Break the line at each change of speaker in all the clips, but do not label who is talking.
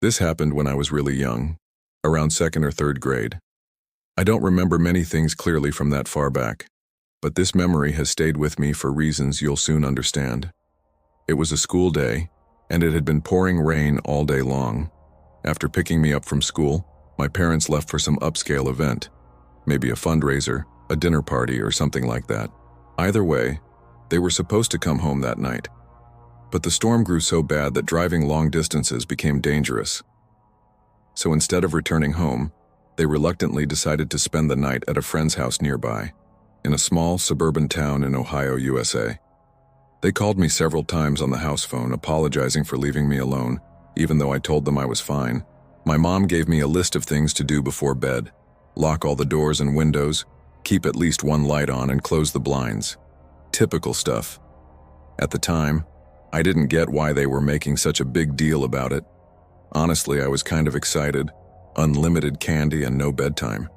This happened when I was really young, around second or third grade. I don't remember many things clearly from that far back, but this memory has stayed with me for reasons you'll soon understand. It was a school day, and it had been pouring rain all day long. After picking me up from school, my parents left for some upscale event, maybe a fundraiser, a dinner party, or something like that. Either way, they were supposed to come home that night. But the storm grew so bad that driving long distances became dangerous. So instead of returning home, they reluctantly decided to spend the night at a friend's house nearby, in a small suburban town in Ohio, USA. They called me several times on the house phone, apologizing for leaving me alone, even though I told them I was fine. My mom gave me a list of things to do before bed: lock all the doors and windows, keep at least one light on, and close the blinds. Typical stuff. At the time, I didn't get why they were making such a big deal about it. Honestly, I was kind of excited. Unlimited candy and no bedtime.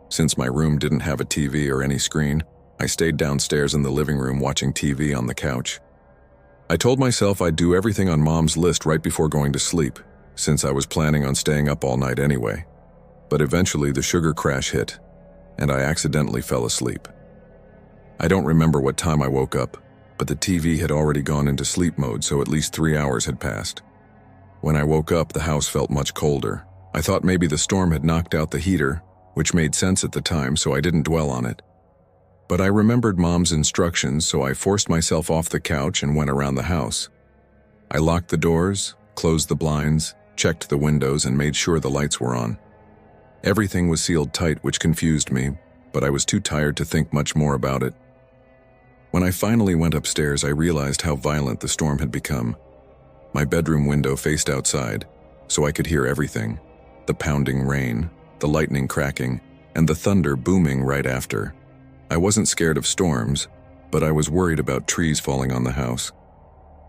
Since my room didn't have a TV or any screen, I stayed downstairs in the living room watching TV on the couch. I told myself I'd do everything on Mom's list right before going to sleep, since I was planning on staying up all night anyway. But eventually the sugar crash hit, and I accidentally fell asleep. I don't remember what time I woke up, but the TV had already gone into sleep mode, so at least 3 hours had passed. When I woke up, the house felt much colder. I thought maybe the storm had knocked out the heater, which made sense at the time, so I didn't dwell on it. But I remembered Mom's instructions, so I forced myself off the couch and went around the house. I locked the doors, closed the blinds, checked the windows, and made sure the lights were on. Everything was sealed tight, which confused me, but I was too tired to think much more about it. When I finally went upstairs, I realized how violent the storm had become. My bedroom window faced outside, so I could hear everything: the pounding rain, the lightning cracking, and the thunder booming right after. I wasn't scared of storms, but I was worried about trees falling on the house.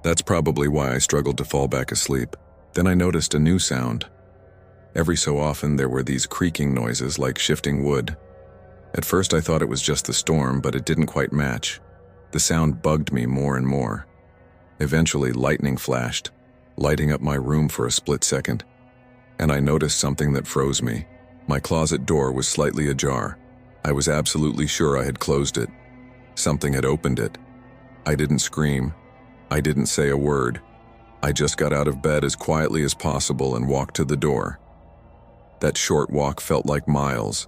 That's probably why I struggled to fall back asleep. Then I noticed a new sound. Every so often there were these creaking noises like shifting wood. At first I thought it was just the storm, but it didn't quite match. The sound bugged me more and more. Eventually, lightning flashed, lighting up my room for a split second. And I noticed something that froze me. My closet door was slightly ajar. I was absolutely sure I had closed it. Something had opened it. I didn't scream. I didn't say a word. I just got out of bed as quietly as possible and walked to the door. That short walk felt like miles.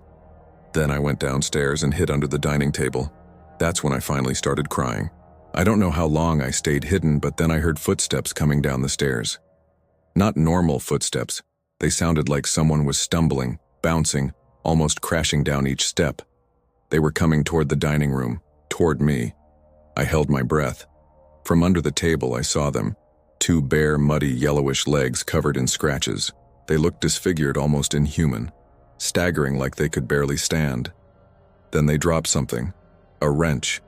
Then I went downstairs and hid under the dining table. That's when I finally started crying. I don't know how long I stayed hidden, but then I heard footsteps coming down the stairs. Not normal footsteps. They sounded like someone was stumbling, bouncing, almost crashing down each step. They were coming toward the dining room, toward me. I held my breath. From under the table I saw them. 2 bare, muddy, yellowish legs covered in scratches. They looked disfigured, almost inhuman, staggering like they could barely stand. Then they dropped something. A wrench.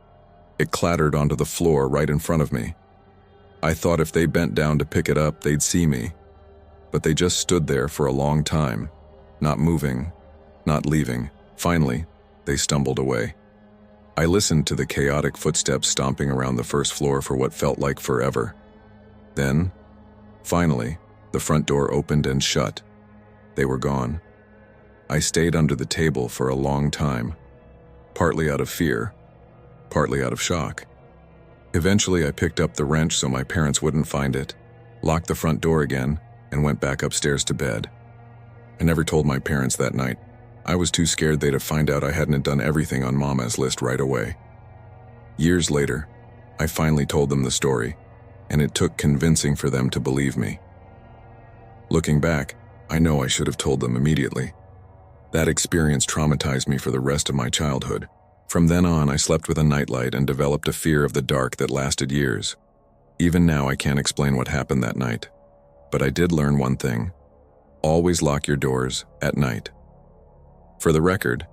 It clattered onto the floor right in front of me. I thought if they bent down to pick it up, they'd see me. But they just stood there for a long time, not moving, not leaving. Finally, they stumbled away. I listened to the chaotic footsteps stomping around the first floor for what felt like forever. Then, finally, the front door opened and shut. They were gone. I stayed under the table for a long time, partly out of fear, partly out of shock. Eventually, I picked up the wrench so my parents wouldn't find it, locked the front door again, and went back upstairs to bed. I never told my parents that night. I was too scared they'd have found out I hadn't done everything on Mama's list right away. Years later, I finally told them the story, and it took convincing for them to believe me. Looking back, I know I should have told them immediately. That experience traumatized me for the rest of my childhood. From then on, I slept with a nightlight and developed a fear of the dark that lasted years. Even now, I can't explain what happened that night. But I did learn one thing: always lock your doors at night. For the record,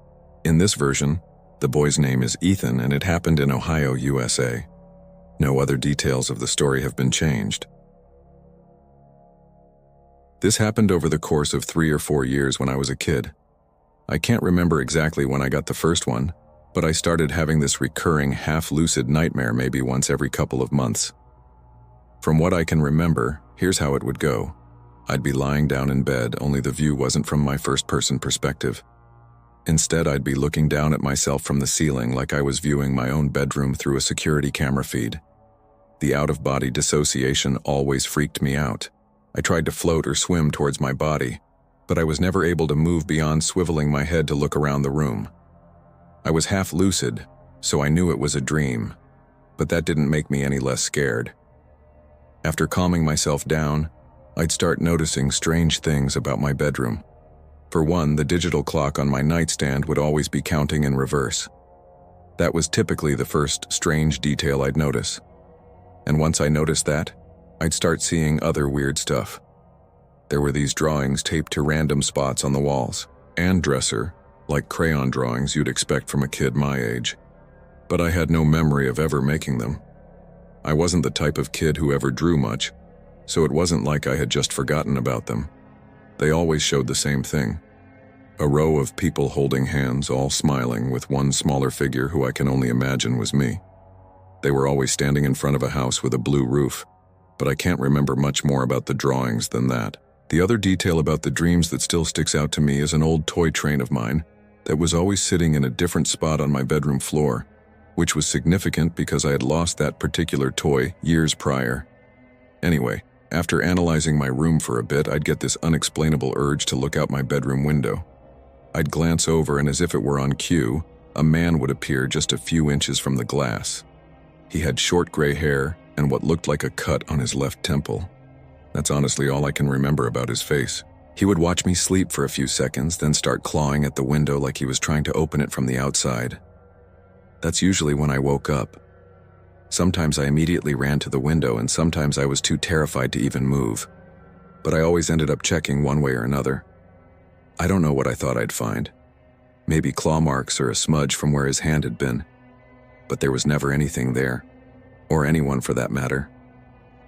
in this version, the boy's name is Ethan and it happened in Ohio, USA. No other details of the story have been changed. This happened over the course of 3 or 4 years when I was a kid. I can't remember exactly when I got the first one, but I started having this recurring half-lucid nightmare maybe once every couple of months. From what I can remember, here's how it would go. I'd be lying down in bed, only the view wasn't from my first-person perspective. Instead, I'd be looking down at myself from the ceiling like I was viewing my own bedroom through a security camera feed. The out-of-body dissociation always freaked me out. I tried to float or swim towards my body, but I was never able to move beyond swiveling my head to look around the room. I was half lucid, so I knew it was a dream, but that didn't make me any less scared. After calming myself down, I'd start noticing strange things about my bedroom. For one, the digital clock on my nightstand would always be counting in reverse. That was typically the first strange detail I'd notice. And once I noticed that, I'd start seeing other weird stuff. There were these drawings taped to random spots on the walls, and dresser, like crayon drawings you'd expect from a kid my age. But I had no memory of ever making them. I wasn't the type of kid who ever drew much, so it wasn't like I had just forgotten about them. They always showed the same thing. A row of people holding hands, all smiling, with one smaller figure who I can only imagine was me. They were always standing in front of a house with a blue roof, but I can't remember much more about the drawings than that. The other detail about the dreams that still sticks out to me is an old toy train of mine that was always sitting in a different spot on my bedroom floor, which was significant because I had lost that particular toy years prior. Anyway, after analyzing my room for a bit, I'd get this unexplainable urge to look out my bedroom window. I'd glance over, and as if it were on cue, a man would appear just a few inches from the glass. He had short gray hair and what looked like a cut on his left temple. That's honestly all I can remember about his face. He would watch me sleep for a few seconds, then start clawing at the window like he was trying to open it from the outside. That's usually when I woke up. Sometimes I immediately ran to the window, and sometimes I was too terrified to even move. But I always ended up checking one way or another. I don't know what I thought I'd find. Maybe claw marks or a smudge from where his hand had been. But there was never anything there. Or anyone for that matter.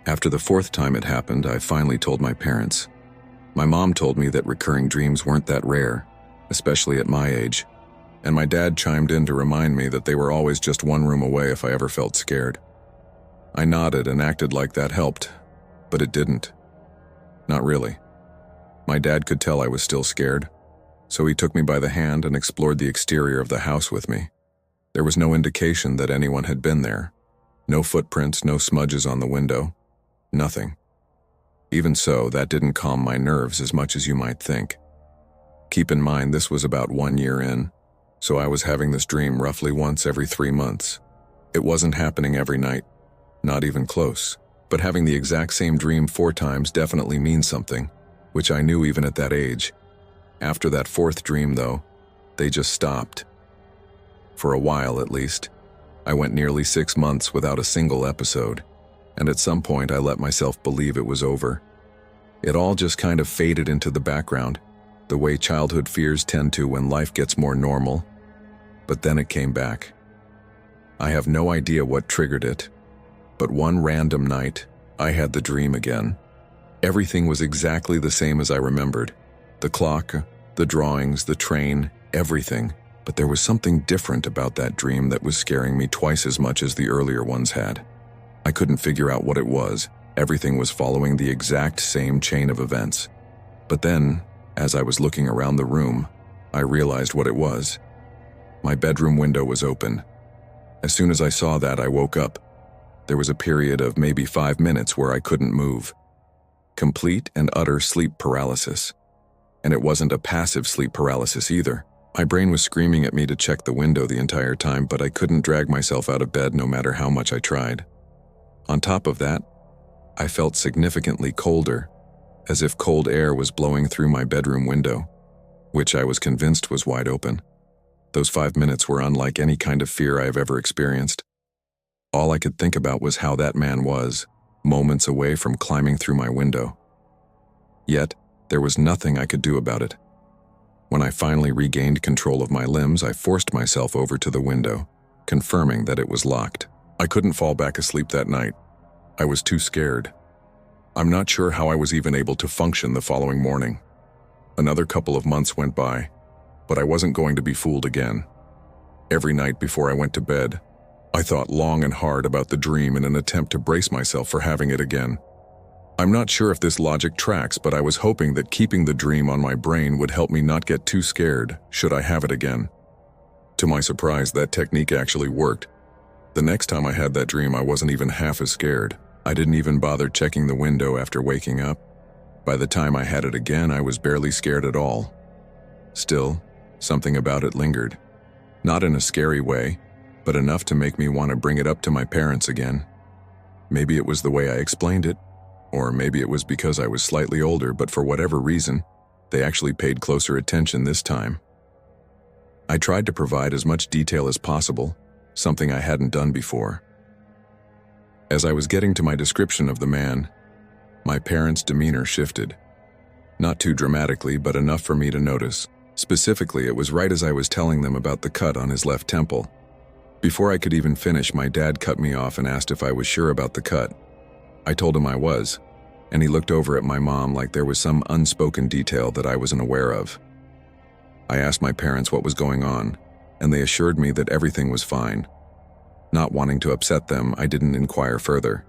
After the fourth time it happened, I finally told my parents. My mom told me that recurring dreams weren't that rare, especially at my age. And my dad chimed in to remind me that they were always just one room away if I ever felt scared. I nodded and acted like that helped, but it didn't. Not really. My dad could tell I was still scared, so he took me by the hand and explored the exterior of the house with me. There was no indication that anyone had been there. No footprints, no smudges on the window. Nothing. Even so, that didn't calm my nerves as much as you might think. Keep in mind, this was about 1 year in, so I was having this dream roughly once every 3 months. It wasn't happening every night, not even close, but having the exact same dream 4 times definitely means something, which I knew even at that age. After that 4th dream, though, they just stopped. For a while, at least. I went nearly 6 months without a single episode, and at some point I let myself believe it was over. It all just kind of faded into the background, the way childhood fears tend to when life gets more normal. But then it came back. I have no idea what triggered it, but one random night, I had the dream again. Everything was exactly the same as I remembered. The clock, the drawings, the train, everything. But there was something different about that dream that was scaring me twice as much as the earlier ones had. I couldn't figure out what it was. Everything was following the exact same chain of events. But then, as I was looking around the room, I realized what it was. My bedroom window was open. As soon as I saw that, I woke up. There was a period of maybe 5 minutes where I couldn't move. Complete and utter sleep paralysis. And it wasn't a passive sleep paralysis either. My brain was screaming at me to check the window the entire time, but I couldn't drag myself out of bed no matter how much I tried. On top of that, I felt significantly colder, as if cold air was blowing through my bedroom window, which I was convinced was wide open. Those 5 minutes were unlike any kind of fear I have ever experienced. All I could think about was how that man was, moments away from climbing through my window. Yet, there was nothing I could do about it. When I finally regained control of my limbs, I forced myself over to the window, confirming that it was locked. I couldn't fall back asleep that night. I was too scared. I'm not sure how I was even able to function the following morning. Another couple of months went by, but I wasn't going to be fooled again. Every night before I went to bed, I thought long and hard about the dream in an attempt to brace myself for having it again. I'm not sure if this logic tracks, but I was hoping that keeping the dream on my brain would help me not get too scared should I have it again. To my surprise, that technique actually worked. The next time I had that dream, I wasn't even half as scared. I didn't even bother checking the window after waking up. By the time I had it again, I was barely scared at all. Still, something about it lingered. Not in a scary way, but enough to make me want to bring it up to my parents again. Maybe it was the way I explained it, or maybe it was because I was slightly older, but for whatever reason, they actually paid closer attention this time. I tried to provide as much detail as possible, something I hadn't done before. As I was getting to my description of the man, my parents' demeanor shifted. Not too dramatically, but enough for me to notice. Specifically, it was right as I was telling them about the cut on his left temple. Before I could even finish, my dad cut me off and asked if I was sure about the cut. I told him I was, and he looked over at my mom like there was some unspoken detail that I wasn't aware of. I asked my parents what was going on, and they assured me that everything was fine. Not wanting to upset them, I didn't inquire further.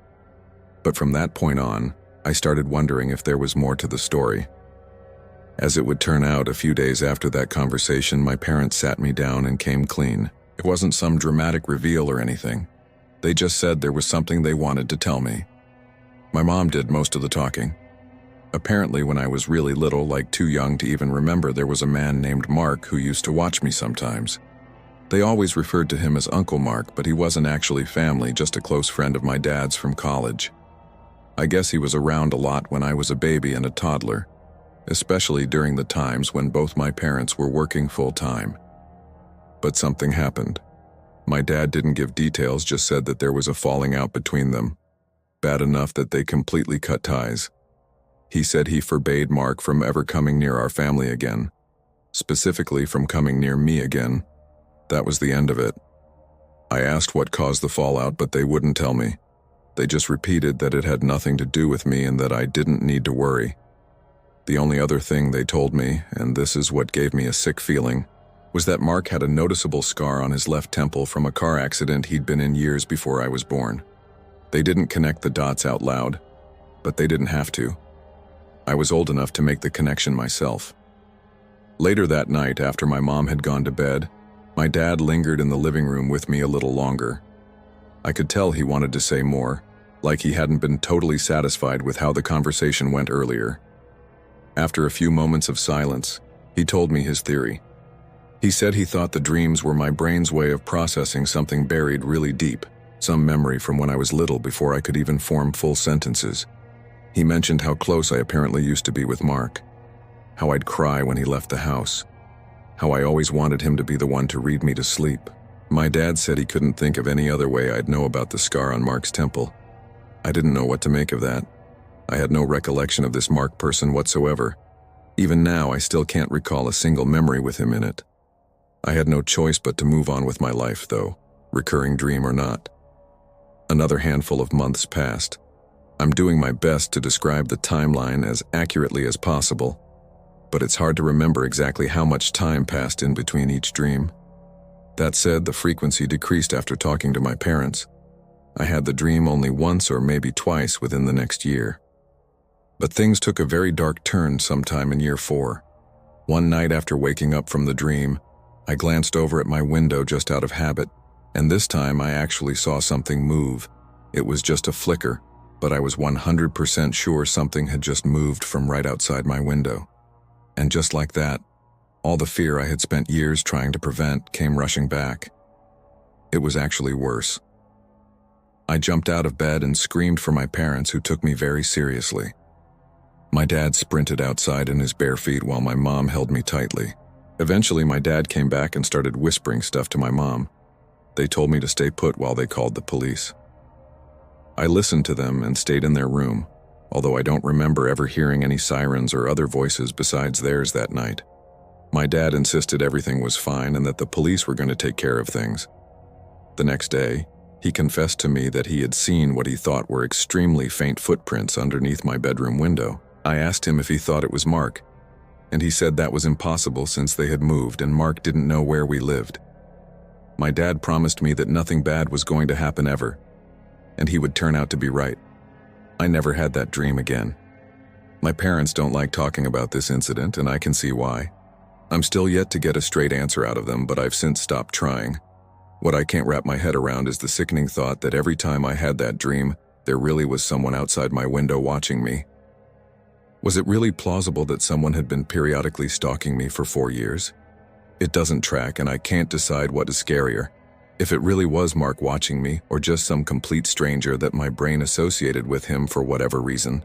But from that point on, I started wondering if there was more to the story. As it would turn out, a few days after that conversation, my parents sat me down and came clean. It wasn't some dramatic reveal or anything. They just said there was something they wanted to tell me. My mom did most of the talking. Apparently, when I was really little, like too young to even remember, there was a man named Mark who used to watch me sometimes. They always referred to him as Uncle Mark, but he wasn't actually family, just a close friend of my dad's from college. I guess he was around a lot when I was a baby and a toddler, especially during the times when both my parents were working full-time. But something happened. My dad didn't give details, just said that there was a falling out between them, bad enough that they completely cut ties. He said he forbade Mark from ever coming near our family again, specifically from coming near me again. That was the end of it. I asked what caused the fallout, but they wouldn't tell me. They just repeated that it had nothing to do with me and that I didn't need to worry. The only other thing they told me, and this is what gave me a sick feeling, was that Mark had a noticeable scar on his left temple from a car accident he'd been in years before I was born. They didn't connect the dots out loud, but they didn't have to. I was old enough to make the connection myself. Later that night, after my mom had gone to bed, my dad lingered in the living room with me a little longer. I could tell he wanted to say more, like he hadn't been totally satisfied with how the conversation went earlier. After a few moments of silence, he told me his theory. He said he thought the dreams were my brain's way of processing something buried really deep, some memory from when I was little before I could even form full sentences. He mentioned how close I apparently used to be with Mark, how I'd cry when he left the house, how I always wanted him to be the one to read me to sleep. My dad said he couldn't think of any other way I'd know about the scar on Mark's temple. I didn't know what to make of that. I had no recollection of this Mark person whatsoever. Even now, I still can't recall a single memory with him in it. I had no choice but to move on with my life, though, recurring dream or not. Another handful of months passed. I'm doing my best to describe the timeline as accurately as possible, but it's hard to remember exactly how much time passed in between each dream. That said, the frequency decreased after talking to my parents. I had the dream only once or maybe twice within the next year. But things took a very dark turn sometime in year 4. One night after waking up from the dream, I glanced over at my window just out of habit, and this time I actually saw something move. It was just a flicker, but I was 100% sure something had just moved from right outside my window. And just like that, all the fear I had spent years trying to prevent came rushing back. It was actually worse. I jumped out of bed and screamed for my parents, who took me very seriously. My dad sprinted outside in his bare feet while my mom held me tightly. Eventually, my dad came back and started whispering stuff to my mom. They told me to stay put while they called the police. I listened to them and stayed in their room, although I don't remember ever hearing any sirens or other voices besides theirs that night. My dad insisted everything was fine and that the police were going to take care of things. The next day, he confessed to me that he had seen what he thought were extremely faint footprints underneath my bedroom window. I asked him if he thought it was Mark, and he said that was impossible since they had moved and Mark didn't know where we lived. My dad promised me that nothing bad was going to happen ever, and he would turn out to be right. I never had that dream again. My parents don't like talking about this incident, and I can see why. I'm still yet to get a straight answer out of them, but I've since stopped trying. What I can't wrap my head around is the sickening thought that every time I had that dream, there really was someone outside my window watching me. Was it really plausible that someone had been periodically stalking me for 4 years? It doesn't track, and I can't decide what is scarier. If it really was Mark watching me, or just some complete stranger that my brain associated with him for whatever reason.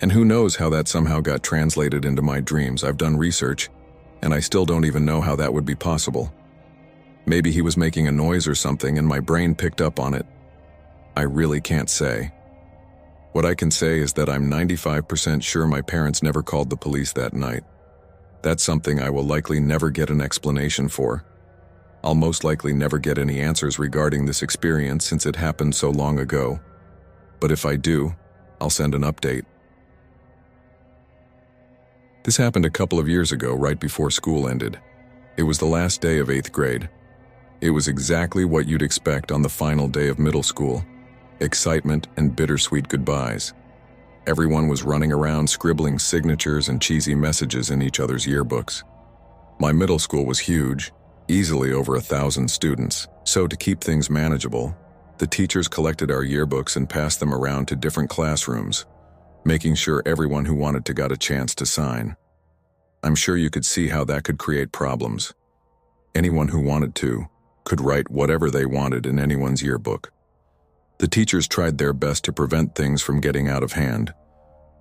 And who knows how that somehow got translated into my dreams. I've done research, and I still don't even know how that would be possible. Maybe he was making a noise or something and my brain picked up on it. I really can't say. What I can say is that I'm 95% sure my parents never called the police that night. That's something I will likely never get an explanation for. I'll most likely never get any answers regarding this experience since it happened so long ago. But if I do, I'll send an update. This happened a couple of years ago, right before school ended. It was the last day of 8th grade. It was exactly what you'd expect on the final day of middle school. Excitement and bittersweet goodbyes. Everyone was running around scribbling signatures and cheesy messages in each other's yearbooks. My middle school was huge, easily over 1,000 students, so to keep things manageable, the teachers collected our yearbooks and passed them around to different classrooms, making sure everyone who wanted to got a chance to sign. I'm sure you could see how that could create problems. Anyone who wanted to could write whatever they wanted in anyone's yearbook. The teachers tried their best to prevent things from getting out of hand,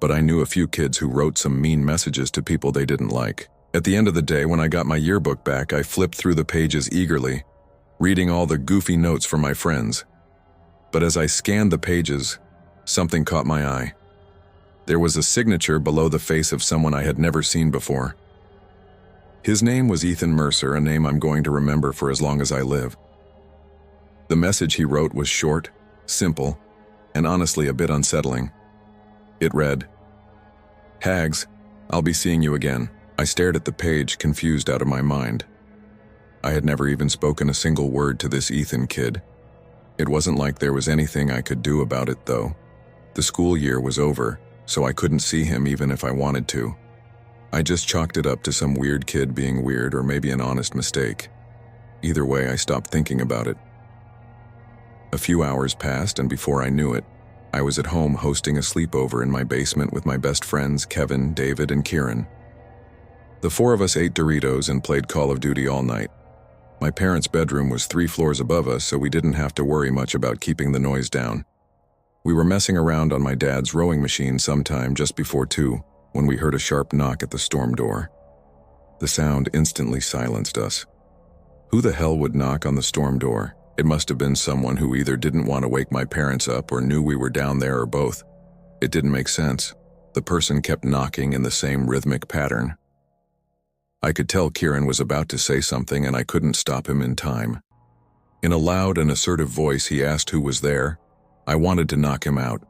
but I knew a few kids who wrote some mean messages to people they didn't like. At the end of the day, when I got my yearbook back, I flipped through the pages eagerly, reading all the goofy notes from my friends. But as I scanned the pages, something caught my eye. There was a signature below the face of someone I had never seen before. His name was Ethan Mercer, a name I'm going to remember for as long as I live. The message he wrote was short, simple, and honestly a bit unsettling. It read, "Hags, I'll be seeing you again." I stared at the page, confused out of my mind. I had never even spoken a single word to this Ethan kid. It wasn't like there was anything I could do about it, though. The school year was over, so I couldn't see him even if I wanted to. I just chalked it up to some weird kid being weird, or maybe an honest mistake. Either way, I stopped thinking about it. A few hours passed, and before I knew it, I was at home hosting a sleepover in my basement with my best friends Kevin, David, and Kieran. The 4 of us ate Doritos and played Call of Duty all night. My parents' bedroom was 3 floors above us, so we didn't have to worry much about keeping the noise down. We were messing around on my dad's rowing machine sometime just before 2 when we heard a sharp knock at the storm door. The sound instantly silenced us. Who the hell would knock on the storm door? It must have been someone who either didn't want to wake my parents up or knew we were down there, or both. It didn't make sense. The person kept knocking in the same rhythmic pattern. I could tell Kieran was about to say something, and I couldn't stop him in time. In a loud and assertive voice, he asked who was there. I wanted to knock him out.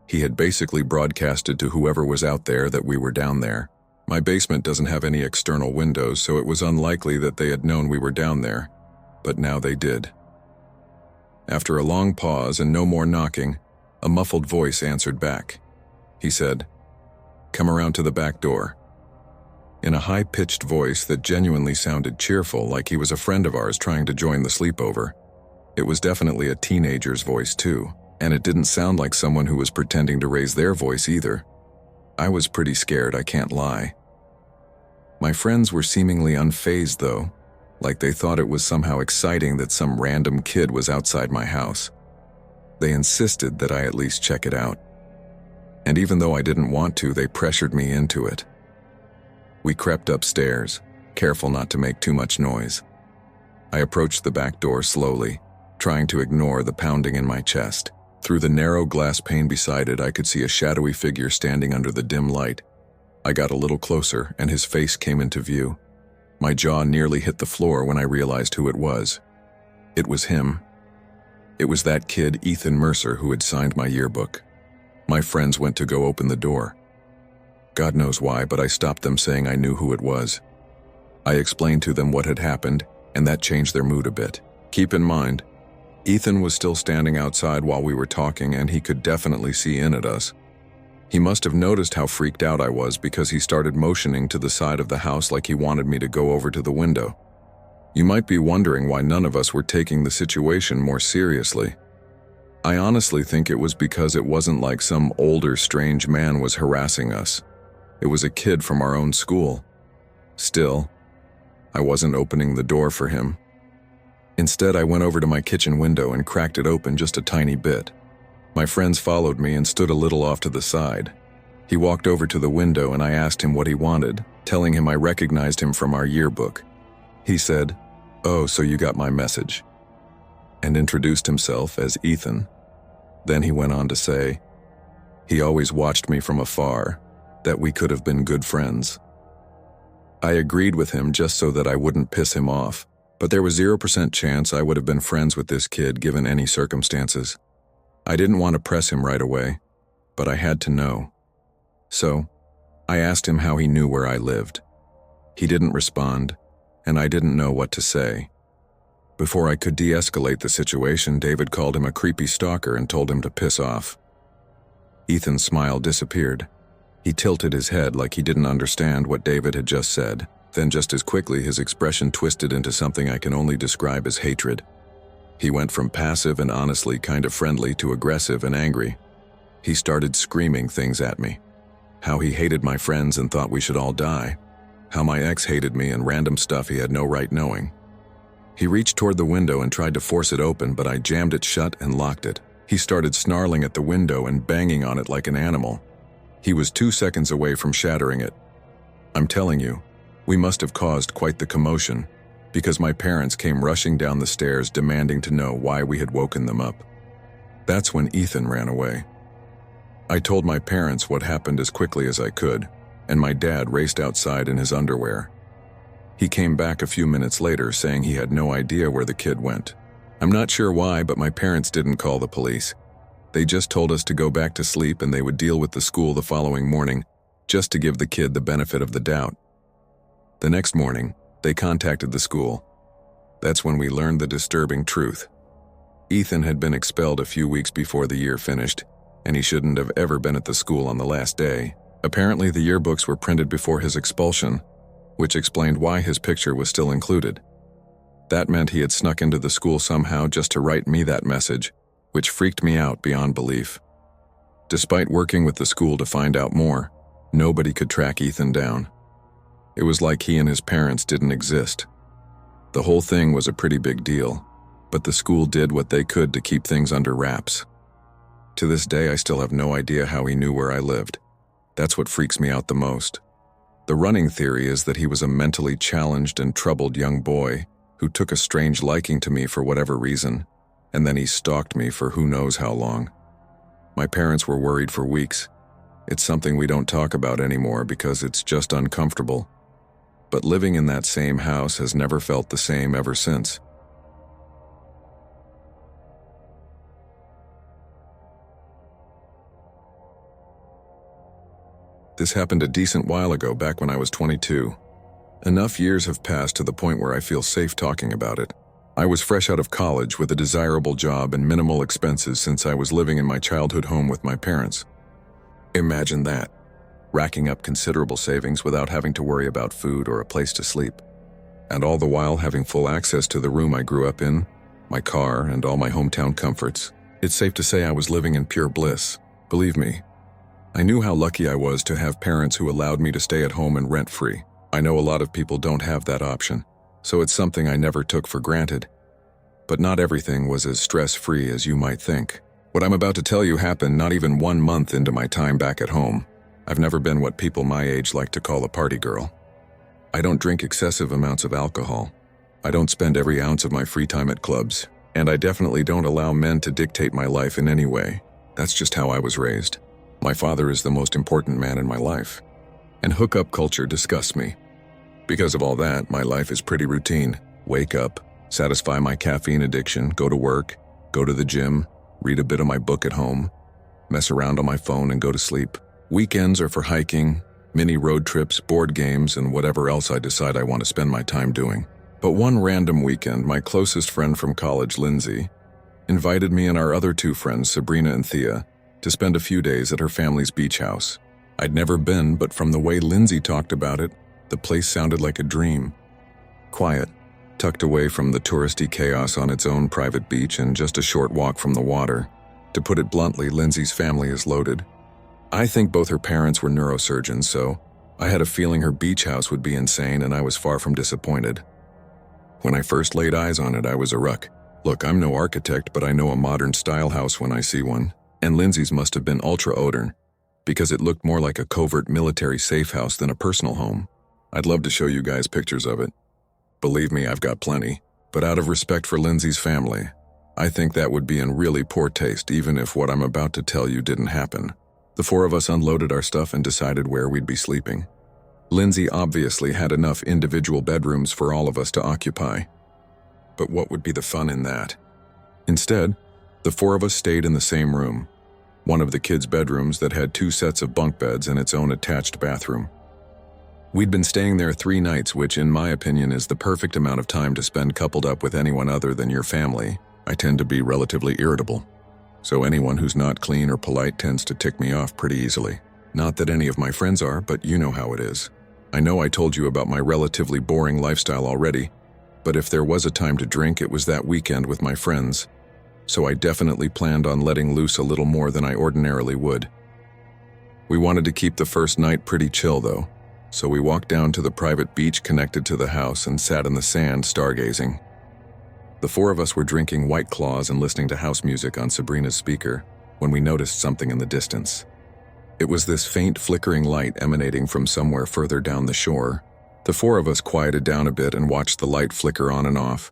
He had basically broadcasted to whoever was out there that we were down there. My basement doesn't have any external windows, so it was unlikely that they had known we were down there, but now they did. After a long pause and no more knocking, a muffled voice answered back. He said, "Come around to the back door." In a high-pitched voice that genuinely sounded cheerful, like he was a friend of ours trying to join the sleepover. It was definitely a teenager's voice too, and it didn't sound like someone who was pretending to raise their voice either. I was pretty scared, I can't lie. My friends were seemingly unfazed though, like they thought it was somehow exciting that some random kid was outside my house. They insisted that I at least check it out. And even though I didn't want to, they pressured me into it. We crept upstairs, careful not to make too much noise. I approached the back door slowly, trying to ignore the pounding in my chest. Through the narrow glass pane beside it, I could see a shadowy figure standing under the dim light. I got a little closer, and his face came into view. My jaw nearly hit the floor when I realized who it was. It was him. It was that kid, Ethan Mercer, who had signed my yearbook. My friends went to go open the door. God knows why, but I stopped them, saying I knew who it was. I explained to them what had happened, and that changed their mood a bit. Keep in mind, Ethan was still standing outside while we were talking, and he could definitely see in at us. He must have noticed how freaked out I was because he started motioning to the side of the house like he wanted me to go over to the window. You might be wondering why none of us were taking the situation more seriously. I honestly think it was because it wasn't like some older, strange man was harassing us. It was a kid from our own school. Still, I wasn't opening the door for him. Instead, I went over to my kitchen window and cracked it open just a tiny bit. My friends followed me and stood a little off to the side. He walked over to the window and I asked him what he wanted, telling him I recognized him from our yearbook. He said, "Oh, so you got my message," and introduced himself as Ethan. Then he went on to say, he always watched me from afar, that we could have been good friends. I agreed with him just so that I wouldn't piss him off, but there was 0% chance I would have been friends with this kid given any circumstances. I didn't want to press him right away, but I had to know. So, I asked him how he knew where I lived. He didn't respond, and I didn't know what to say. Before I could de-escalate the situation, David called him a creepy stalker and told him to piss off. Ethan's smile disappeared. He tilted his head like he didn't understand what David had just said. Then just as quickly, his expression twisted into something I can only describe as hatred. He went from passive and honestly kind of friendly to aggressive and angry. He started screaming things at me. How he hated my friends and thought we should all die. How my ex hated me and random stuff he had no right knowing. He reached toward the window and tried to force it open, but I jammed it shut and locked it. He started snarling at the window and banging on it like an animal. He was 2 seconds away from shattering it. I'm telling you, we must have caused quite the commotion, because my parents came rushing down the stairs demanding to know why we had woken them up. That's when Ethan ran away. I told my parents what happened as quickly as I could, and my dad raced outside in his underwear. He came back a few minutes later saying he had no idea where the kid went. I'm not sure why, but my parents didn't call the police. They just told us to go back to sleep and they would deal with the school the following morning, just to give the kid the benefit of the doubt. The next morning, they contacted the school. That's when we learned the disturbing truth. Ethan had been expelled a few weeks before the year finished, and he shouldn't have ever been at the school on the last day. Apparently, the yearbooks were printed before his expulsion, which explained why his picture was still included. That meant he had snuck into the school somehow just to write me that message, which freaked me out beyond belief. Despite working with the school to find out more, nobody could track Ethan down. It was like he and his parents didn't exist. The whole thing was a pretty big deal, but the school did what they could to keep things under wraps. To this day, I still have no idea how he knew where I lived. That's what freaks me out the most. The running theory is that he was a mentally challenged and troubled young boy who took a strange liking to me for whatever reason, and then he stalked me for who knows how long. My parents were worried for weeks. It's something we don't talk about anymore because it's just uncomfortable. But living in that same house has never felt the same ever since. This happened a decent while ago, back when I was 22. Enough years have passed to the point where I feel safe talking about it. I was fresh out of college with a desirable job and minimal expenses since I was living in my childhood home with my parents. Imagine that, racking up considerable savings without having to worry about food or a place to sleep. And all the while having full access to the room I grew up in, my car, and all my hometown comforts. It's safe to say I was living in pure bliss. Believe me, I knew how lucky I was to have parents who allowed me to stay at home and rent-free. I know a lot of people don't have that option, so it's something I never took for granted. But not everything was as stress-free as you might think. What I'm about to tell you happened not even 1 month into my time back at home. I've never been what people my age like to call a party girl. I don't drink excessive amounts of alcohol. I don't spend every ounce of my free time at clubs, and I definitely don't allow men to dictate my life in any way. That's just how I was raised. My father is the most important man in my life, and hookup culture disgusts me. Because of all that, my life is pretty routine. Wake up, satisfy my caffeine addiction, go to work, go to the gym, read a bit of my book at home, mess around on my phone and go to sleep. Weekends are for hiking, mini road trips, board games, and whatever else I decide I want to spend my time doing. But one random weekend, my closest friend from college, Lindsay, invited me and our other two friends, Sabrina and Thea, to spend a few days at her family's beach house. I'd never been, but from the way Lindsay talked about it, the place sounded like a dream. Quiet, tucked away from the touristy chaos on its own private beach and just a short walk from the water. To put it bluntly, Lindsay's family is loaded. I think both her parents were neurosurgeons, so I had a feeling her beach house would be insane, and I was far from disappointed. When I first laid eyes on it, I was a ruck. Look, I'm no architect, but I know a modern-style house when I see one, and Lindsay's must have been ultra-modern, because it looked more like a covert military safe house than a personal home. I'd love to show you guys pictures of it. Believe me, I've got plenty, but out of respect for Lindsay's family, I think that would be in really poor taste even if what I'm about to tell you didn't happen. The four of us unloaded our stuff and decided where we'd be sleeping. Lindsay obviously had enough individual bedrooms for all of us to occupy. But what would be the fun in that? Instead, the four of us stayed in the same room, one of the kids' bedrooms that had 2 sets of bunk beds and its own attached bathroom. We'd been staying there 3 nights, which in my opinion is the perfect amount of time to spend coupled up with anyone other than your family. I tend to be relatively irritable, so anyone who's not clean or polite tends to tick me off pretty easily. Not that any of my friends are, but you know how it is. I know I told you about my relatively boring lifestyle already, but if there was a time to drink, it was that weekend with my friends, so I definitely planned on letting loose a little more than I ordinarily would. We wanted to keep the first night pretty chill though, so we walked down to the private beach connected to the house and sat in the sand stargazing. The four of us were drinking White Claws and listening to house music on Sabrina's speaker when we noticed something in the distance. It was this faint flickering light emanating from somewhere further down the shore. The four of us quieted down a bit and watched the light flicker on and off.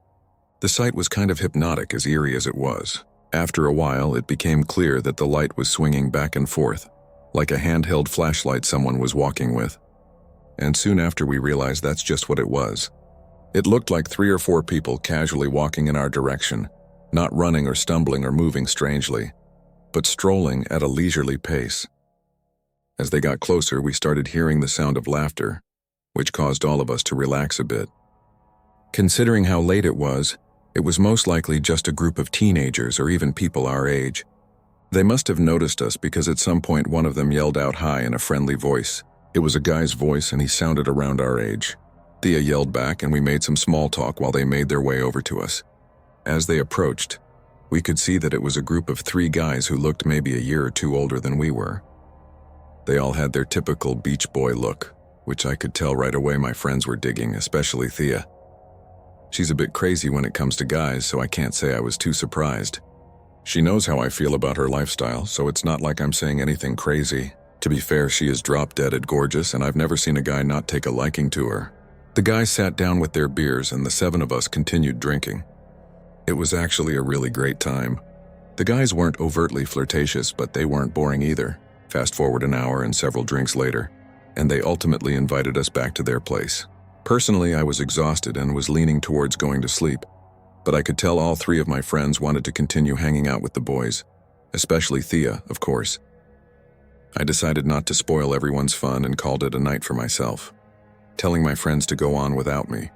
The sight was kind of hypnotic, as eerie as it was. After a while, it became clear that the light was swinging back and forth, like a handheld flashlight someone was walking with. And soon after we realized that's just what it was. It looked like 3 or 4 people casually walking in our direction, not running or stumbling or moving strangely, but strolling at a leisurely pace. As they got closer, we started hearing the sound of laughter, which caused all of us to relax a bit. Considering how late it was most likely just a group of teenagers or even people our age. They must have noticed us because at some point one of them yelled out hi in a friendly voice. It was a guy's voice and he sounded around our age. Thea yelled back and we made some small talk while they made their way over to us. As they approached, we could see that it was a group of 3 guys who looked maybe a year or 2 older than we were. They all had their typical beach boy look, which I could tell right away my friends were digging, especially Thea. She's a bit crazy when it comes to guys, so I can't say I was too surprised. She knows how I feel about her lifestyle, so it's not like I'm saying anything crazy. To be fair, she is drop-dead gorgeous, and I've never seen a guy not take a liking to her. The guys sat down with their beers, and the 7 of us continued drinking. It was actually a really great time. The guys weren't overtly flirtatious, but they weren't boring either. Fast forward an hour and several drinks later, and they ultimately invited us back to their place. Personally, I was exhausted and was leaning towards going to sleep, but I could tell all 3 of my friends wanted to continue hanging out with the boys, especially Thea, of course. I decided not to spoil everyone's fun and called it a night for myself, telling my friends to go on without me.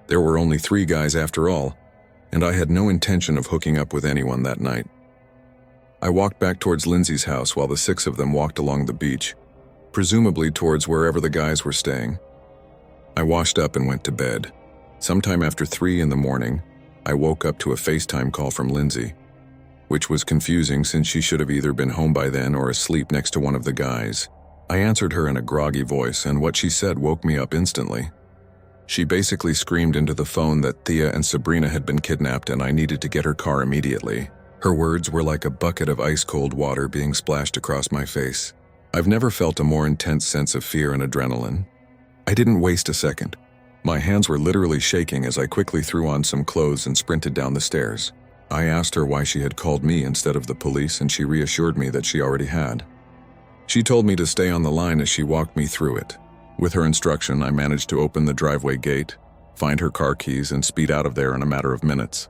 There were only 3 guys after all, and I had no intention of hooking up with anyone that night. I walked back towards Lindsay's house while the 6 of them walked along the beach, presumably towards wherever the guys were staying. I washed up and went to bed. Sometime after 3 in the morning, I woke up to a FaceTime call from Lindsay, which was confusing since she should have either been home by then or asleep next to one of the guys. I answered her in a groggy voice, and what she said woke me up instantly. She basically screamed into the phone that Thea and Sabrina had been kidnapped and I needed to get her car immediately. Her words were like a bucket of ice-cold water being splashed across my face. I've never felt a more intense sense of fear and adrenaline. I didn't waste a second. My hands were literally shaking as I quickly threw on some clothes and sprinted down the stairs. I asked her why she had called me instead of the police, and she reassured me that she already had. She told me to stay on the line as she walked me through it. With her instruction, I managed to open the driveway gate, find her car keys, and speed out of there in a matter of minutes.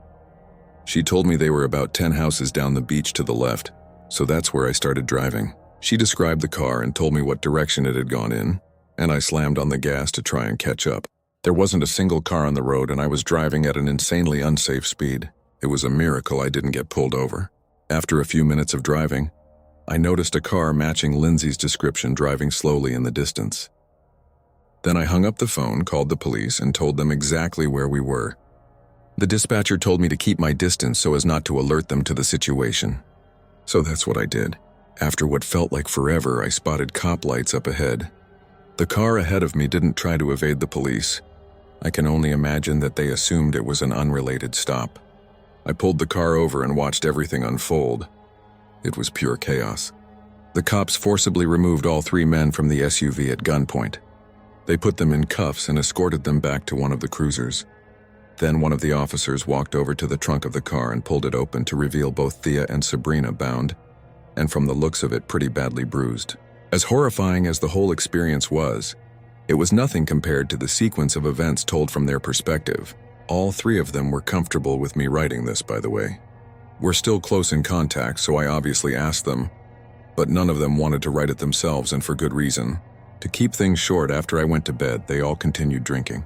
She told me they were about 10 houses down the beach to the left, so that's where I started driving. She described the car and told me what direction it had gone in, and I slammed on the gas to try and catch up. There wasn't a single car on the road, and I was driving at an insanely unsafe speed. It was a miracle I didn't get pulled over. After a few minutes of driving, I noticed a car matching Lindsay's description driving slowly in the distance. Then I hung up the phone, called the police, and told them exactly where we were. The dispatcher told me to keep my distance so as not to alert them to the situation. So that's what I did. After what felt like forever, I spotted cop lights up ahead. The car ahead of me didn't try to evade the police. I can only imagine that they assumed it was an unrelated stop. I pulled the car over and watched everything unfold. It was pure chaos. The cops forcibly removed all 3 men from the SUV at gunpoint. They put them in cuffs and escorted them back to one of the cruisers. Then one of the officers walked over to the trunk of the car and pulled it open to reveal both Thea and Sabrina bound, and from the looks of it, pretty badly bruised. As horrifying as the whole experience was, it was nothing compared to the sequence of events told from their perspective. All 3 of them were comfortable with me writing this, by the way. We're still close in contact, so I obviously asked them, but none of them wanted to write it themselves, and for good reason. To keep things short, after I went to bed, they all continued drinking.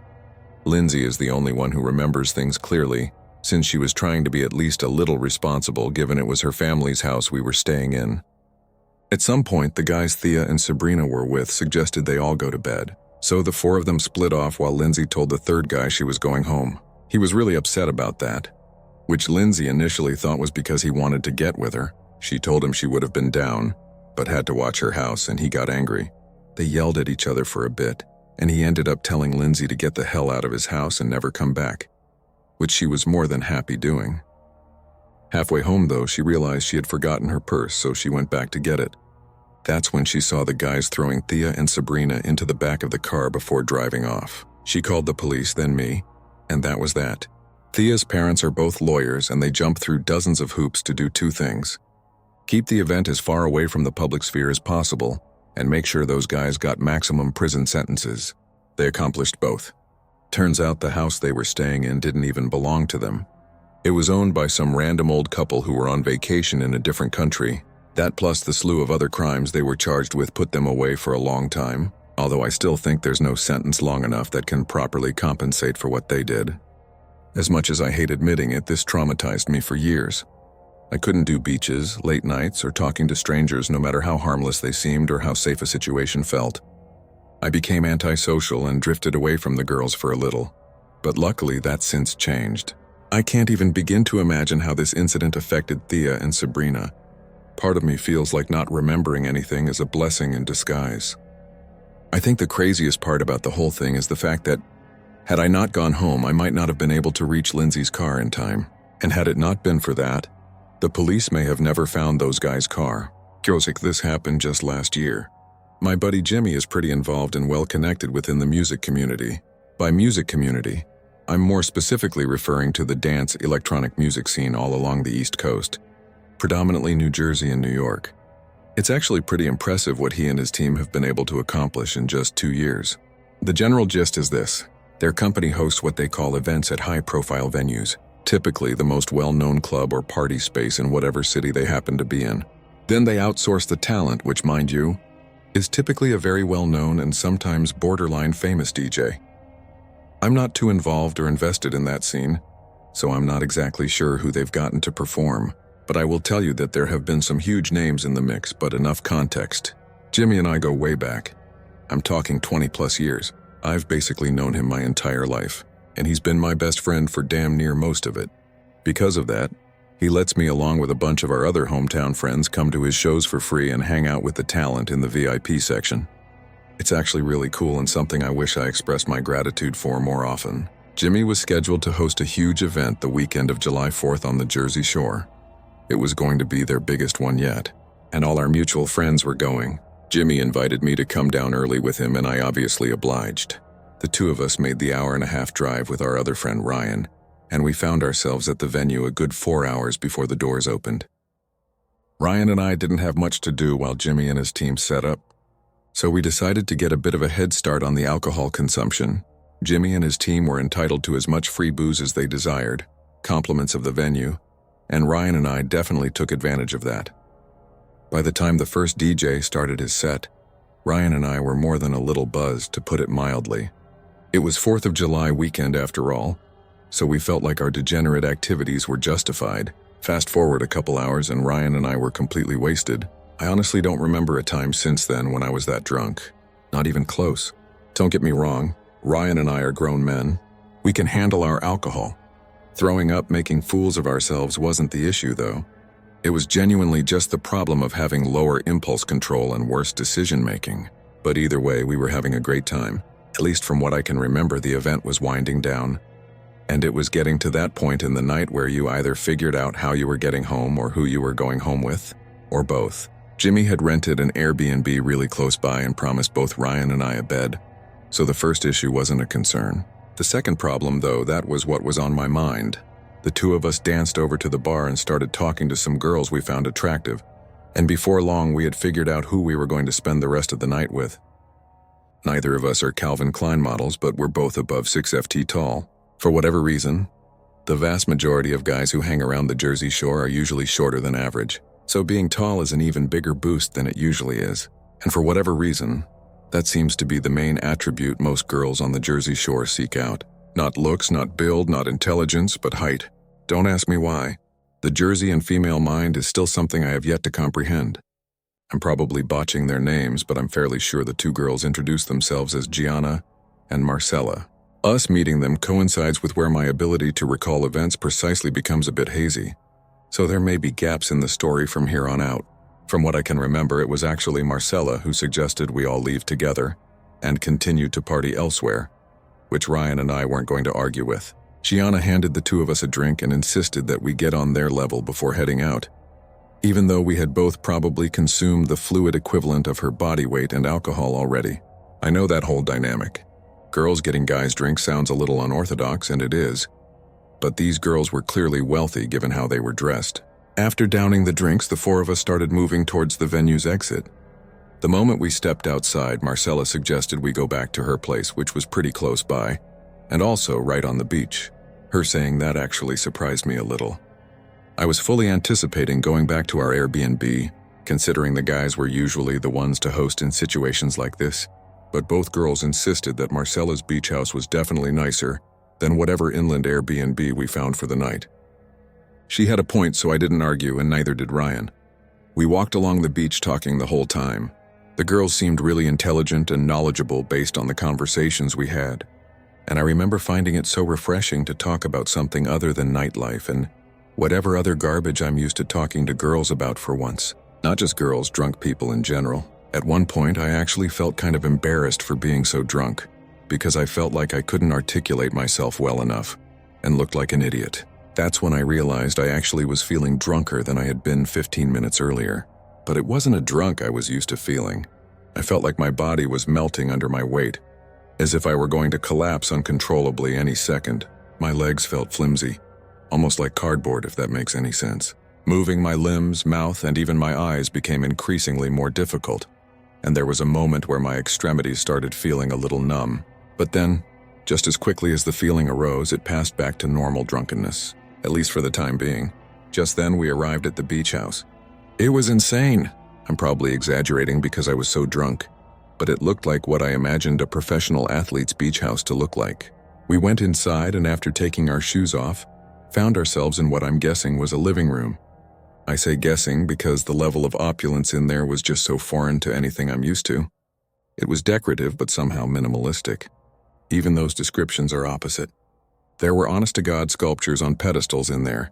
Lindsay is the only one who remembers things clearly, since she was trying to be at least a little responsible given it was her family's house we were staying in. At some point, the guys Thea and Sabrina were with suggested they all go to bed, so the 4 of them split off while Lindsay told the 3rd guy she was going home. He was really upset about that, which Lindsay initially thought was because he wanted to get with her. She told him she would have been down, but had to watch her house, and he got angry. They yelled at each other for a bit, and he ended up telling Lindsay to get the hell out of his house and never come back, which she was more than happy doing. Halfway home, though, she realized she had forgotten her purse, so she went back to get it. That's when she saw the guys throwing Thea and Sabrina into the back of the car before driving off. She called the police, then me, and that was that. Thea's parents are both lawyers, and they jumped through dozens of hoops to do 2 things. Keep the event as far away from the public sphere as possible, and make sure those guys got maximum prison sentences. They accomplished both. Turns out the house they were staying in didn't even belong to them. It was owned by some random old couple who were on vacation in a different country. That plus the slew of other crimes they were charged with put them away for a long time, although I still think there's no sentence long enough that can properly compensate for what they did. As much as I hate admitting it, this traumatized me for years. I couldn't do beaches, late nights, or talking to strangers no matter how harmless they seemed or how safe a situation felt. I became antisocial and drifted away from the girls for a little, but luckily that's since changed. I can't even begin to imagine how this incident affected Thea and Sabrina. Part of me feels like not remembering anything is a blessing in disguise. I think the craziest part about the whole thing is the fact that, had I not gone home, I might not have been able to reach Lindsay's car in time. And had it not been for that, the police may have never found those guys' car. This happened just last year. My buddy Jimmy is pretty involved and well connected within the music community. By music community, I'm more specifically referring to the dance electronic music scene all along the East Coast, predominantly New Jersey and New York. It's actually pretty impressive what he and his team have been able to accomplish in just 2 years. The general gist is this. Their company hosts what they call events at high-profile venues, typically the most well-known club or party space in whatever city they happen to be in. Then they outsource the talent, which, mind you, is typically a very well-known and sometimes borderline famous DJ. I'm not too involved or invested in that scene, so I'm not exactly sure who they've gotten to perform, but I will tell you that there have been some huge names in the mix, but enough context. Jimmy and I go way back. I'm talking 20+ years. I've basically known him my entire life, and he's been my best friend for damn near most of it. Because of that, he lets me, along with a bunch of our other hometown friends, come to his shows for free and hang out with the talent in the VIP section. It's actually really cool and something I wish I expressed my gratitude for more often. Jimmy was scheduled to host a huge event the weekend of July 4th on the Jersey Shore. It was going to be their biggest one yet, and all our mutual friends were going. Jimmy invited me to come down early with him, and I obviously obliged. The 2 of us made the 1.5-hour drive with our other friend Ryan, and we found ourselves at the venue a good 4 hours before the doors opened. Ryan and I didn't have much to do while Jimmy and his team set up, so we decided to get a bit of a head start on the alcohol consumption. Jimmy and his team were entitled to as much free booze as they desired, compliments of the venue, and Ryan and I definitely took advantage of that. By the time the first DJ started his set, Ryan and I were more than a little buzzed, to put it mildly. It was 4th of July weekend after all, so we felt like our degenerate activities were justified. Fast forward a couple hours and Ryan and I were completely wasted. I honestly don't remember a time since then when I was that drunk. Not even close. Don't get me wrong, Ryan and I are grown men. We can handle our alcohol. Throwing up, making fools of ourselves wasn't the issue though. It was genuinely just the problem of having lower impulse control and worse decision-making. But either way, we were having a great time. At least from what I can remember, the event was winding down. And it was getting to that point in the night where you either figured out how you were getting home or who you were going home with, or both. Jimmy had rented an Airbnb really close by and promised both Ryan and I a bed, so the first issue wasn't a concern. The second problem, though, that was what was on my mind. The two of us danced over to the bar and started talking to some girls we found attractive, and before long we had figured out who we were going to spend the rest of the night with. Neither of us are Calvin Klein models, but we're both above 6'ft" tall. For whatever reason, the vast majority of guys who hang around the Jersey Shore are usually shorter than average, so being tall is an even bigger boost than it usually is. And for whatever reason, that seems to be the main attribute most girls on the Jersey Shore seek out. Not looks, not build, not intelligence, but height. Don't ask me why. The Jersey and female mind is still something I have yet to comprehend. I'm probably botching their names, but I'm fairly sure the two girls introduced themselves as Gianna and Marcella. Us meeting them coincides with where my ability to recall events precisely becomes a bit hazy, so there may be gaps in the story from here on out. From what I can remember, it was actually Marcella who suggested we all leave together and continue to party elsewhere, which Ryan and I weren't going to argue with. Gianna handed the two of us a drink and insisted that we get on their level before heading out, even though we had both probably consumed the fluid equivalent of her body weight and alcohol already. I know that whole dynamic. Girls getting guys drinks sounds a little unorthodox, and it is, but these girls were clearly wealthy given how they were dressed. After downing the drinks, the four of us started moving towards the venue's exit. The moment we stepped outside, Marcella suggested we go back to her place, which was pretty close by, and also right on the beach. Her saying that actually surprised me a little. I was fully anticipating going back to our Airbnb, considering the guys were usually the ones to host in situations like this, but both girls insisted that Marcella's beach house was definitely nicer than whatever inland Airbnb we found for the night. She had a point, so I didn't argue, and neither did Ryan. We walked along the beach talking the whole time. The girls seemed really intelligent and knowledgeable based on the conversations we had, and I remember finding it so refreshing to talk about something other than nightlife and whatever other garbage I'm used to talking to girls about for once. Not just girls, drunk people in general. At one point, I actually felt kind of embarrassed for being so drunk, because I felt like I couldn't articulate myself well enough and looked like an idiot. That's when I realized I actually was feeling drunker than I had been 15 minutes earlier. But it wasn't a drunk I was used to feeling. I felt like my body was melting under my weight, as if I were going to collapse uncontrollably any second. My legs felt flimsy, almost like cardboard, if that makes any sense. Moving my limbs, mouth, and even my eyes became increasingly more difficult, and there was a moment where my extremities started feeling a little numb. But then, just as quickly as the feeling arose, it passed back to normal drunkenness, at least for the time being. Just then, we arrived at the beach house. It was insane. I'm probably exaggerating because I was so drunk, but it looked like what I imagined a professional athlete's beach house to look like. We went inside, and after taking our shoes off, found ourselves in what I'm guessing was a living room. I say guessing because the level of opulence in there was just so foreign to anything I'm used to. It was decorative, but somehow minimalistic. Even those descriptions are opposite. There were honest-to-God sculptures on pedestals in there,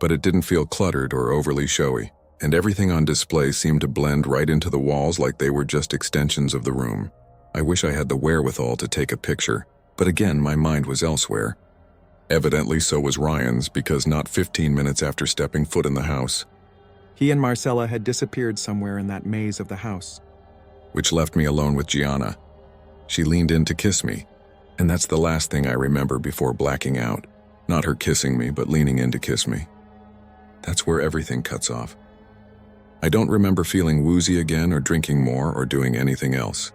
but it didn't feel cluttered or overly showy, and everything on display seemed to blend right into the walls like they were just extensions of the room. I wish I had the wherewithal to take a picture, but again, my mind was elsewhere. Evidently so was Ryan's, because not 15 minutes after stepping foot in the house,
he and Marcella had disappeared somewhere in that maze of the house,
which left me alone with Gianna. She leaned in to kiss me, and that's the last thing I remember before blacking out. Not her kissing me, but leaning in to kiss me. That's where everything cuts off. I don't remember feeling woozy again or drinking more or doing anything else.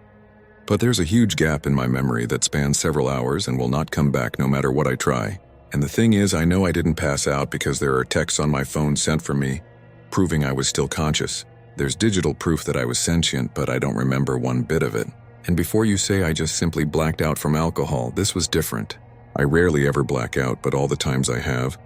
But there's a huge gap in my memory that spans several hours and will not come back no matter what I try. And the thing is, I know I didn't pass out because there are texts on my phone sent from me, proving I was still conscious. There's digital proof that I was sentient, but I don't remember one bit of it. And before you say I just simply blacked out from alcohol, this was different. I rarely ever black out, but all the times I have,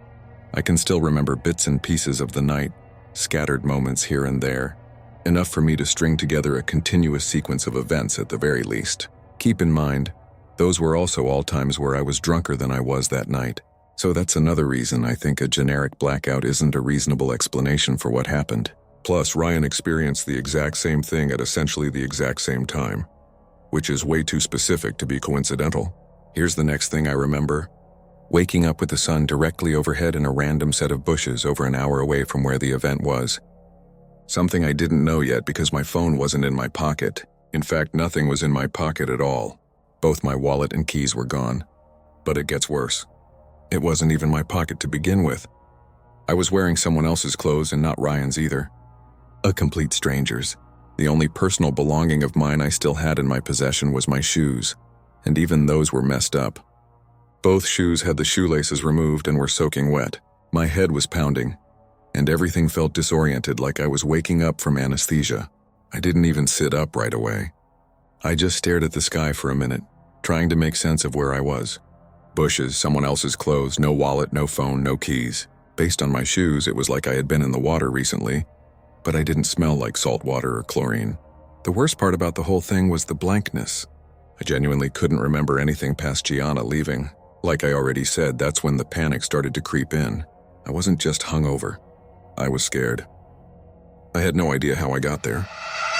I can still remember bits and pieces of the night, scattered moments here and there, enough for me to string together a continuous sequence of events at the very least. Keep in mind, those were also all times where I was drunker than I was that night, so that's another reason I think a generic blackout isn't a reasonable explanation for what happened. Plus, Ryan experienced the exact same thing at essentially the exact same time, which is way too specific to be coincidental. Here's the next thing I remember. Waking up with the sun directly overhead in a random set of bushes over an hour away from where the event was. Something I didn't know yet because my phone wasn't in my pocket. In fact, nothing was in my pocket at all. Both my wallet and keys were gone. But it gets worse. It wasn't even my pocket to begin with. I was wearing someone else's clothes and not Ryan's either. A complete stranger's. The only personal belonging of mine I still had in my possession was my shoes, and even those were messed up. Both shoes had the shoelaces removed and were soaking wet. My head was pounding, and everything felt disoriented like I was waking up from anesthesia. I didn't even sit up right away. I just stared at the sky for a minute, trying to make sense of where I was. Bushes, someone else's clothes, no wallet, no phone, no keys. Based on my shoes, it was like I had been in the water recently, but I didn't smell like salt water or chlorine. The worst part about the whole thing was the blankness. I genuinely couldn't remember anything past Gianna leaving. Like I already said, that's when the panic started to creep in. I wasn't just hungover. I was scared. I had no idea how I got there.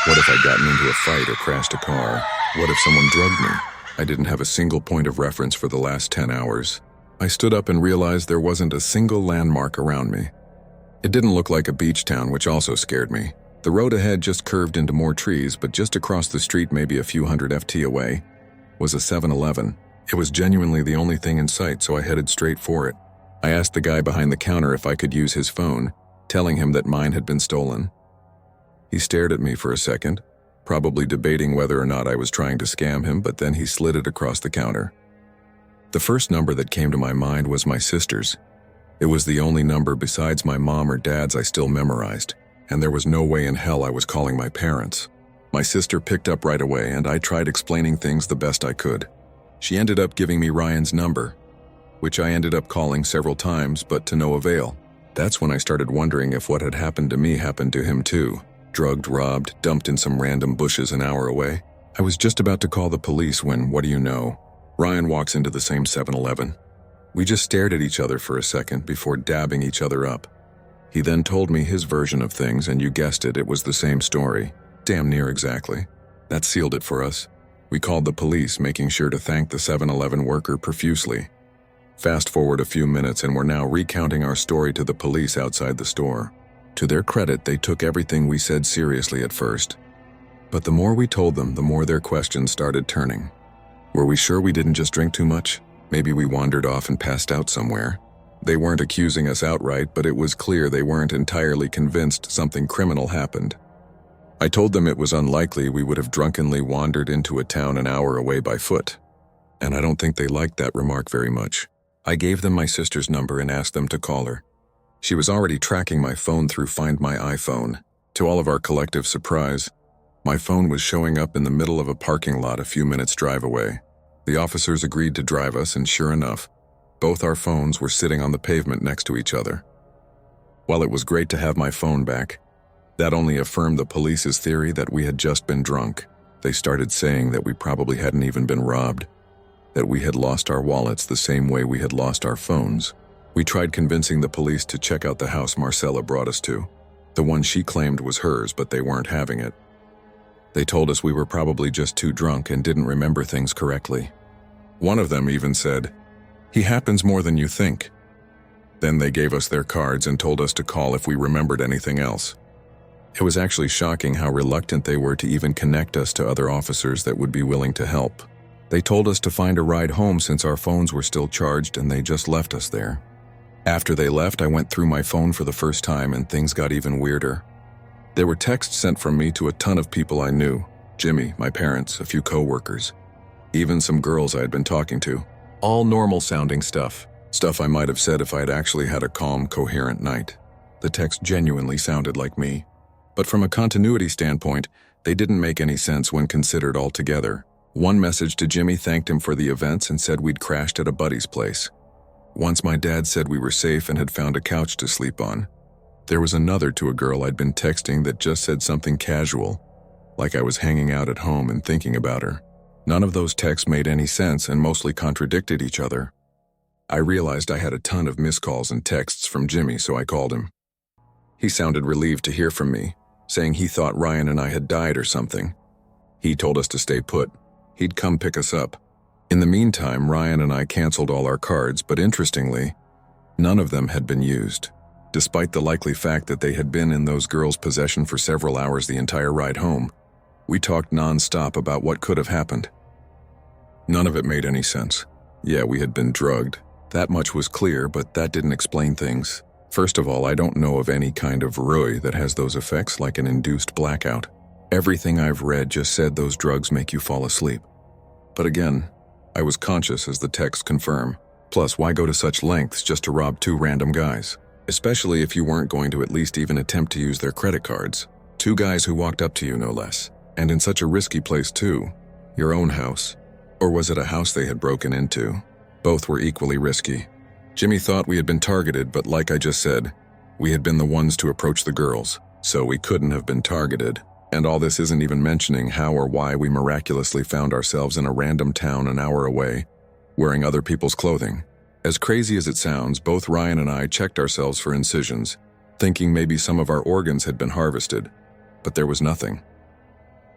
What if I'd gotten into a fight or crashed a car? What if someone drugged me? I didn't have a single point of reference for the last 10 hours. I stood up and realized there wasn't a single landmark around me. It didn't look like a beach town, which also scared me. The road ahead just curved into more trees, but just across the street, maybe a few hundred FT away, was a 7-Eleven. It was genuinely the only thing in sight, so I headed straight for it. I asked the guy behind the counter if I could use his phone, telling him that mine had been stolen. He stared at me for a second, probably debating whether or not I was trying to scam him, but then he slid it across the counter. The first number that came to my mind was my sister's. It was the only number besides my mom or dad's I still memorized, and there was no way in hell I was calling my parents. My sister picked up right away, and I tried explaining things the best I could. She ended up giving me Ryan's number, which I ended up calling several times, but to no avail. That's when I started wondering if what had happened to me happened to him too. Drugged, robbed, dumped in some random bushes an hour away. I was just about to call the police when, what do you know, Ryan walks into the same 7-Eleven. We just stared at each other for a second before dabbing each other up. He then told me his version of things, and you guessed it, it was the same story. Damn near exactly. That sealed it for us. We called the police, making sure to thank the 7-Eleven worker profusely. Fast forward a few minutes and we're now recounting our story to the police outside the store. To their credit, they took everything we said seriously at first. But the more we told them, the more their questions started turning. Were we sure we didn't just drink too much? Maybe we wandered off and passed out somewhere. They weren't accusing us outright, but it was clear they weren't entirely convinced something criminal happened. I told them it was unlikely we would have drunkenly wandered into a town an hour away by foot, and I don't think they liked that remark very much. I gave them my sister's number and asked them to call her. She was already tracking my phone through Find My iPhone. To all of our collective surprise, my phone was showing up in the middle of a parking lot a few minutes' drive away. The officers agreed to drive us, and sure enough, both our phones were sitting on the pavement next to each other. While it was great to have my phone back, that only affirmed the police's theory that we had just been drunk. They started saying that we probably hadn't even been robbed, that we had lost our wallets the same way we had lost our phones. We tried convincing the police to check out the house Marcella brought us to. The one she claimed was hers, but they weren't having it. They told us we were probably just too drunk and didn't remember things correctly. One of them even said, "He happens more than you think." Then they gave us their cards and told us to call if we remembered anything else. It was actually shocking how reluctant they were to even connect us to other officers that would be willing to help. They told us to find a ride home since our phones were still charged, and they just left us there. After they left, I went through my phone for the first time and things got even weirder. There were texts sent from me to a ton of people I knew. Jimmy, my parents, a few co-workers, even some girls I had been talking to. All normal-sounding stuff. Stuff I might have said if I had actually had a calm, coherent night. The text genuinely sounded like me. But from a continuity standpoint, they didn't make any sense when considered all together. One message to Jimmy thanked him for the events and said we'd crashed at a buddy's place. Once my dad said we were safe and had found a couch to sleep on. There was another to a girl I'd been texting that just said something casual, like I was hanging out at home and thinking about her. None of those texts made any sense and mostly contradicted each other. I realized I had a ton of missed calls and texts from Jimmy, so I called him. He sounded relieved to hear from me, saying he thought Ryan and I had died or something. He told us to stay put. He'd come pick us up. In the meantime, Ryan and I canceled all our cards, but interestingly, none of them had been used, despite the likely fact that they had been in those girls' possession for several hours the entire ride home. We talked non-stop about what could have happened. None of it made any sense. Yeah, we had been drugged. That much was clear, but that didn't explain things. First of all, I don't know of any kind of rui that has those effects like an induced blackout. Everything I've read just said those drugs make you fall asleep. But again, I was conscious, as the texts confirm. Plus, why go to such lengths just to rob two random guys? Especially if you weren't going to at least even attempt to use their credit cards. Two guys who walked up to you, no less. And in such a risky place too. Your own house. Or was it a house they had broken into? Both were equally risky. Jimmy thought we had been targeted, but like I just said, we had been the ones to approach the girls, so we couldn't have been targeted. And all this isn't even mentioning how or why we miraculously found ourselves in a random town an hour away, wearing other people's clothing. As crazy as it sounds, both Ryan and I checked ourselves for incisions, thinking maybe some of our organs had been harvested, but there was nothing.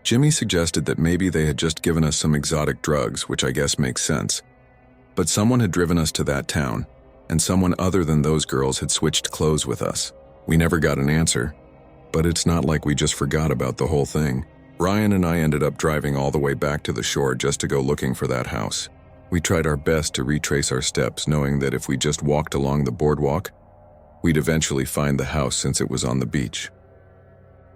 Jimmy suggested that maybe they had just given us some exotic drugs, which I guess makes sense. But someone had driven us to that town, and someone other than those girls had switched clothes with us. We never got an answer, but it's not like we just forgot about the whole thing. Ryan and I ended up driving all the way back to the shore just to go looking for that house. We tried our best to retrace our steps, knowing that if we just walked along the boardwalk, we'd eventually find the house since it was on the beach.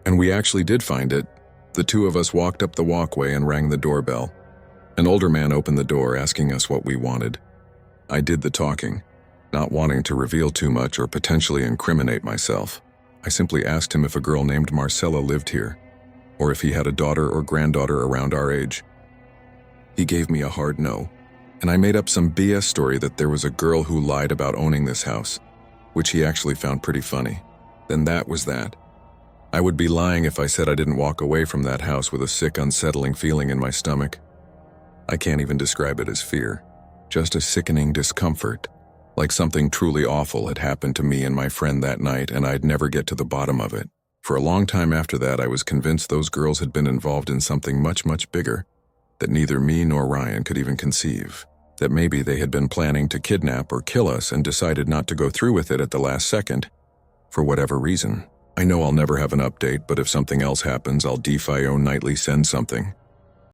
And we actually did find it. The two of us walked up the walkway and rang the doorbell. An older man opened the door, asking us what we wanted. I did the talking, not wanting to reveal too much or potentially incriminate myself. I simply asked him if a girl named Marcella lived here, or if he had a daughter or granddaughter around our age. He gave me a hard no, and I made up some BS story that there was a girl who lied about owning this house, which he actually found pretty funny. Then that was that. I would be lying if I said I didn't walk away from that house with a sick, unsettling feeling in my stomach. I can't even describe it as fear, just a sickening discomfort, like something truly awful had happened to me and my friend that night and I'd never get to the bottom of it. For a long time after that, I was convinced those girls had been involved in something much, much bigger that neither me nor Ryan could even conceive. That maybe they had been planning to kidnap or kill us and decided not to go through with it at the last second, for whatever reason. I know I'll never have an update, but if something else happens, I'll DFIO nightly send something.